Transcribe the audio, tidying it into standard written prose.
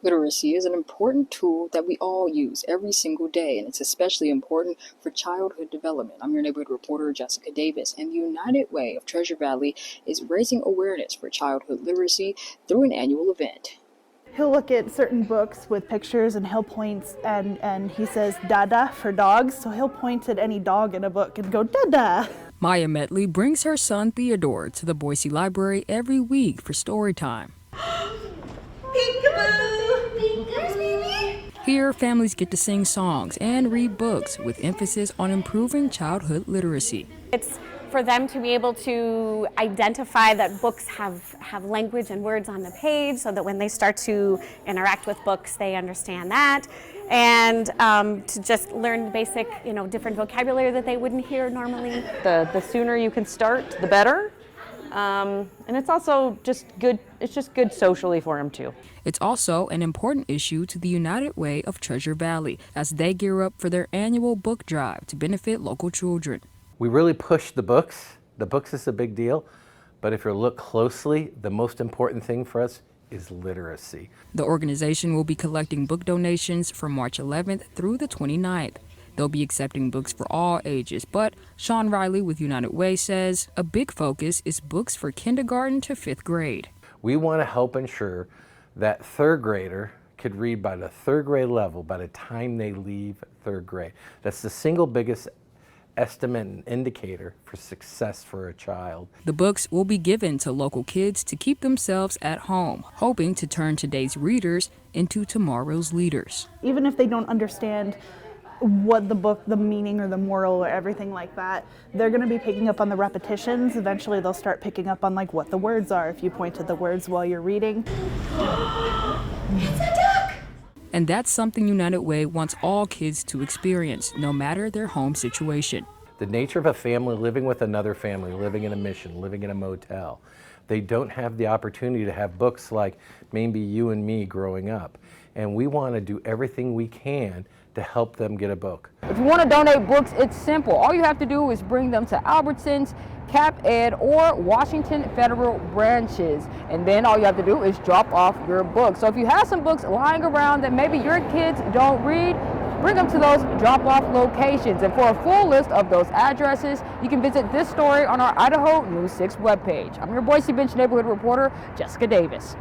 Literacy is an important tool that we all use every single day, and it's especially important for childhood development. I'm your neighborhood reporter, Jessica Davis, and the United Way of Treasure Valley is raising awareness for childhood literacy through an annual event. He'll look at certain books with pictures and he'll point and he says dada for dogs, so he'll point at any dog in a book and go dada. Maya Metley brings her son Theodore to the Boise Library every week for story time. Peekaboo! There's baby! Here, families get to sing songs and read books with emphasis on improving childhood literacy. It's for them to be able to identify that books have language and words on the page, so that when they start to interact with books, they understand that. And to just learn the basic, different vocabulary that they wouldn't hear normally. The sooner you can start, the better. And it's also just good. It's just good socially for them too. It's also an important issue to the United Way of Treasure Valley as they gear up for their annual book drive to benefit local children. We really push the books. The books is a big deal, but if you look closely, the most important thing for us is literacy. The organization will be collecting book donations from March 11th through the 29th. They'll be accepting books for all ages, but Sean Riley with United Way says a big focus is books for kindergarten to 5th grade. We want to help ensure that third grader could read by the third grade level by the time they leave third grade. That's the single biggest estimate and indicator for success for a child. The books will be given to local kids to keep themselves at home, hoping to turn today's readers into tomorrow's leaders. Even if they don't understand what the book, the meaning or the moral or everything like that, they're going to be picking up on the repetitions. Eventually they'll start picking up on what the words are if you point to the words while you're reading. It's a duck! And that's something United Way wants all kids to experience, no matter their home situation. The nature of a family living with another family, living in a mission, living in a motel, they don't have the opportunity to have books like maybe you and me growing up. And we want to do everything we can to help them get a book. If you want to donate books, it's simple. All you have to do is bring them to Albertsons, Cap Ed, or Washington Federal branches. And then all you have to do is drop off your book. So if you have some books lying around that maybe your kids don't read, bring them to those drop-off locations. And for a full list of those addresses, you can visit this story on our Idaho News 6 webpage. I'm your Boise Bench neighborhood reporter, Jessica Davis.